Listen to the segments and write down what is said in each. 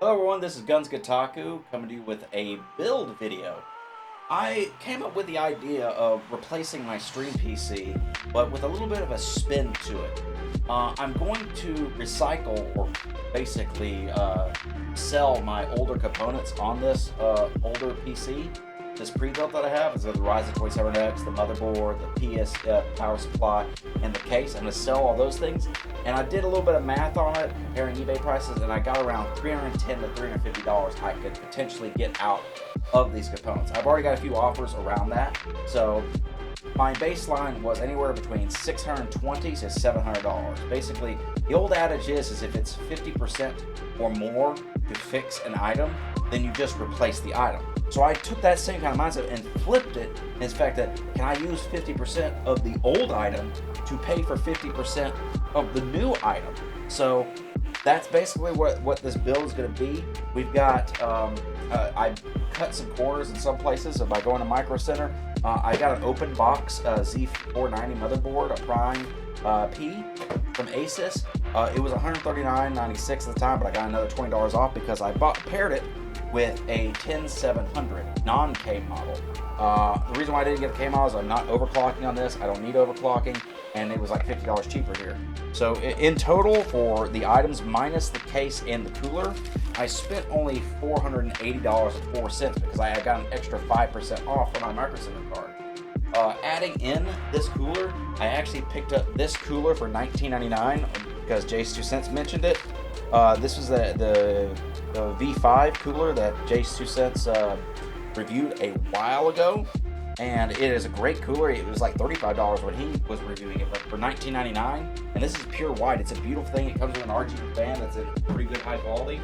Hello everyone, this is Guns Gataku coming to you with a build video. I came up with the idea of replacing my Stream PC, but with a little bit of a spin to it. I'm going to recycle, or basically sell my older components on this older PC. This pre-built that I have is the Ryzen 27X, the motherboard, the PS power supply, and the case. I'm going to sell all those things. And I did a little bit of math on it, comparing eBay prices, and I got around $310 to $350 I could potentially get out of these components. I've already got a few offers around that. So my baseline was anywhere between $620 to $700. Basically, the old adage is if it's 50% or more to fix an item, then you just replace the item. So I took that same kind of mindset and flipped it in the fact that, can I use 50% of the old item to pay for 50% of the new item? So that's basically what this build is going to be. We've got, I cut some corners in some places, so by going to Micro Center, I got an open box Z490 motherboard, a Prime P from Asus. It was $139.96 at the time, but I got another $20 off because I paired it with a 10700 non-K model. The reason why I didn't get a K model is I'm not overclocking on this. I don't need overclocking, and it was like $50 cheaper here. So in total, for the items minus the case and the cooler, I spent only $480.04 because I got an extra 5% off for my Micro Center card. Adding in this cooler, I actually picked up this cooler for $19.99 because Jace 2 Cents mentioned it. This was the V5 cooler that Jace 2 Cents reviewed a while ago, and it is a great cooler. It was like $35 when he was reviewing it, but for $19.99, and this is pure white. It's a beautiful thing. It comes with an RGB fan that's in pretty good high quality.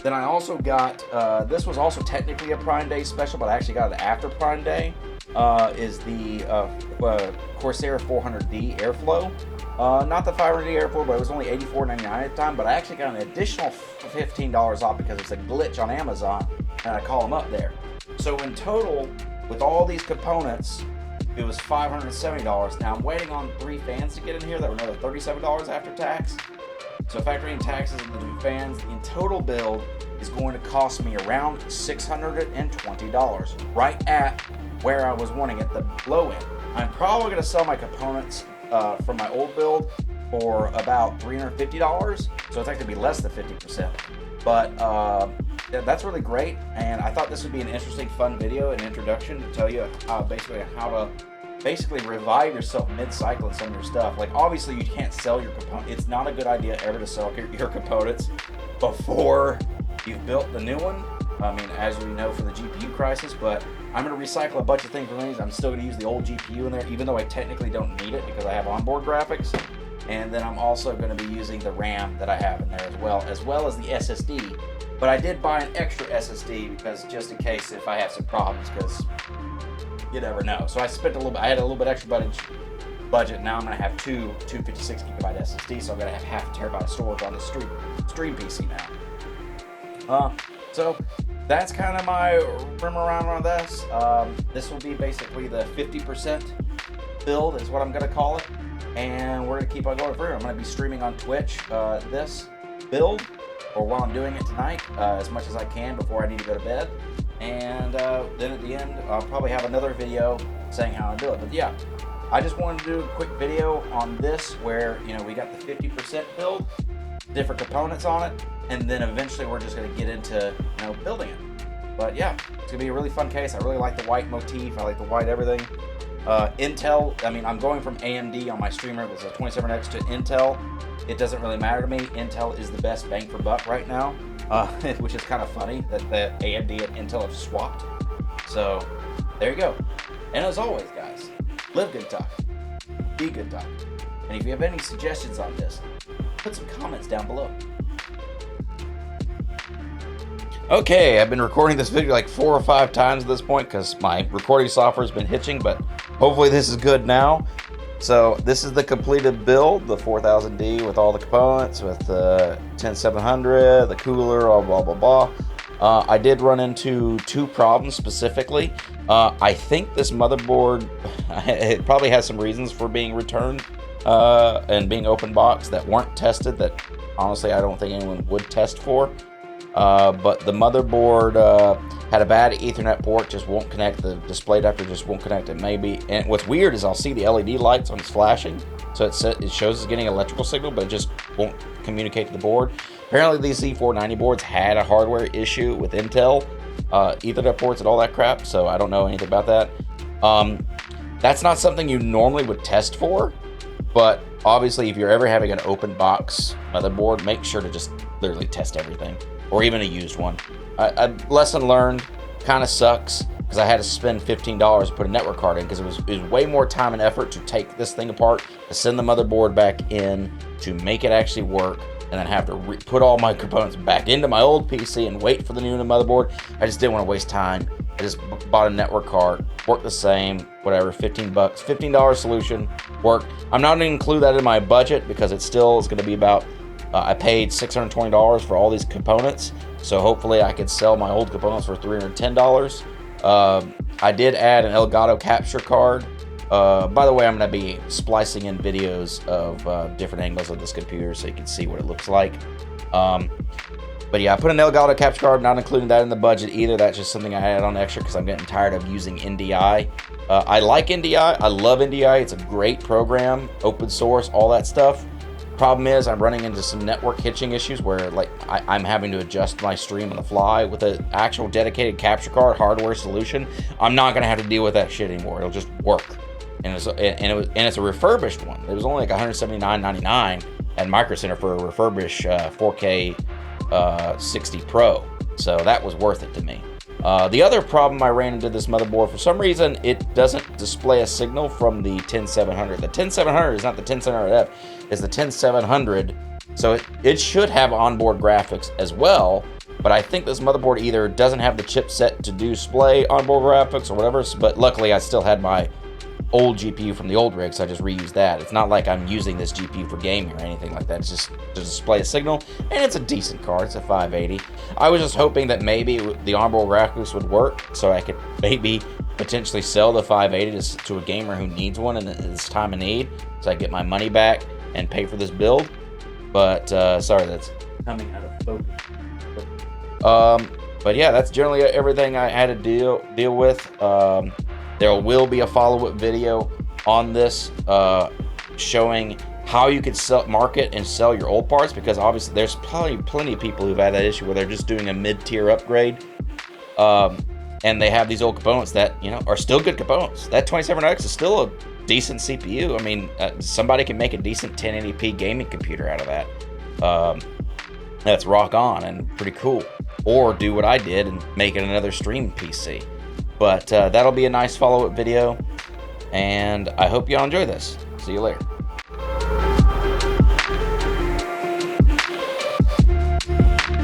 Then I also got, this was also technically a Prime Day special, but I actually got it after Prime Day, is the Corsair 400D Airflow. Not the 500D Airflow, but it was only $84.99 at the time, but I actually got an additional $15 off because it's a glitch on Amazon, and I call them up there. So in total, with all these components, it was $570. Now I'm waiting on 3 fans to get in here that were another $37 after tax. So factoring in taxes and the new fans, the total build is going to cost me around $620, right at where I was wanting at the low end. I'm probably going to sell my components from my old build for about $350, so it's actually be less than 50%. But that's really great, and I thought this would be an interesting, fun video, an introduction to tell you basically how to revive yourself mid-cycle in some of your stuff. Like, obviously you can't sell your components. It's not a good idea ever to sell your components before you've built the new one. I mean, as we know from the GPU crisis, but I'm going to recycle a bunch of things from these. I'm still going to use the old GPU in there, even though I technically don't need it because I have onboard graphics. And then I'm also going to be using the RAM that I have in there as well as the SSD. But I did buy an extra SSD because just in case if I have some problems, because you never know. So I spent a little bit. I had a little bit extra budget. Now I'm going to have two 256 gigabyte SSD, so I'm going to have half a terabyte of storage on the Stream PC now. So that's kind of my rim around on this. This will be basically the 50% build is what I'm going to call it. And we're going to keep on going through. I'm going to be streaming on Twitch this build, or while I'm doing it tonight, as much as I can before I need to go to bed. And then at the end, I'll probably have another video saying how I do it. But yeah, I just wanted to do a quick video on this where, you know, we got the 50% build, different components on it, and then eventually we're just going to get into, you know, building it. But yeah, it's going to be a really fun case. I really like the white motif. I like the white everything. Intel, I mean, I'm going from AMD on my streamer, it was a 27X, to Intel. It doesn't really matter to me. Intel is the best bang for buck right now, which is kind of funny that the AMD and Intel have swapped. So there you go. And as always, guys, live good talk, be good talk. And if you have any suggestions on this, put some comments down below. Okay, I've been recording this video like 4 or 5 times at this point because my recording software has been hitching, but hopefully this is good now. So this is the completed build, the 4000D with all the components, with the 10700, the cooler, blah, blah, blah, blah. I did run into 2 problems specifically. I think this motherboard, it probably has some reasons for being returned. and being open box that weren't tested, that honestly I don't think anyone would test for. But the motherboard had a bad Ethernet port, just won't connect. The display adapter just won't connect. It maybe. And what's weird is I'll see the LED lights on it's flashing, so it shows it's getting electrical signal, but it just won't communicate to the board. Apparently these Z490 boards had a hardware issue with Intel Ethernet ports and all that crap, so I don't know anything about that. That's not something you normally would test for, but obviously if you're ever having an open box motherboard, make sure to just literally test everything, or even a used one. A lesson learned, kind of sucks, because I had to spend $15 to put a network card in, because it was way more time and effort to take this thing apart, to send the motherboard back in, to make it actually work, and then have to put all my components back into my old PC and wait for the new motherboard. I just didn't want to waste time. I just bought a network card, worked the same, whatever, 15 bucks, $15 solution, worked. I'm not going to include that in my budget, because it still is going to be about, I paid $620 for all these components, so hopefully I could sell my old components for $310. I did add an Elgato capture card. By the way, I'm going to be splicing in videos of different angles of this computer so you can see what it looks like. But yeah, I put an Elgato capture card, not including that in the budget either. That's just something I added on extra because I'm getting tired of using NDI. I like NDI. I love NDI. It's a great program, open source, all that stuff. Problem is, I'm running into some network hitching issues where I'm having to adjust my stream on the fly. With an actual dedicated capture card hardware solution, I'm not going to have to deal with that shit anymore. It'll just work. And it's a refurbished one. It was only like $179.99 at Micro Center for a refurbished 4K 60 Pro. So that was worth it to me. The other problem I ran into this motherboard, for some reason, it doesn't display a signal from the 10700. The 10700 is not the 10700F, it's the 10700. So it should have onboard graphics as well, but I think this motherboard either doesn't have the chipset to display onboard graphics or whatever, but luckily I still had my old GPU from the old rig, so I just reused that. It's not like I'm using this GPU for gaming or anything like that. It's just to display a signal, and it's a decent card. It's a 580. I was just hoping that maybe the onboard graphics would work, so I could maybe potentially sell the 580 to a gamer who needs one in this time of need, so I get my money back and pay for this build. But sorry, that's coming out of focus. But yeah, that's generally everything I had to deal with. There will be a follow-up video on this showing how you could market and sell your old parts, because obviously there's probably plenty of people who've had that issue where they're just doing a mid-tier upgrade, and they have these old components that, you know, are still good components. That 27X is still a decent CPU. I mean, somebody can make a decent 1080p gaming computer out of that. That's rock on and pretty cool. Or do what I did and make it another stream PC. But that'll be a nice follow-up video, and I hope y'all enjoy this. See you later.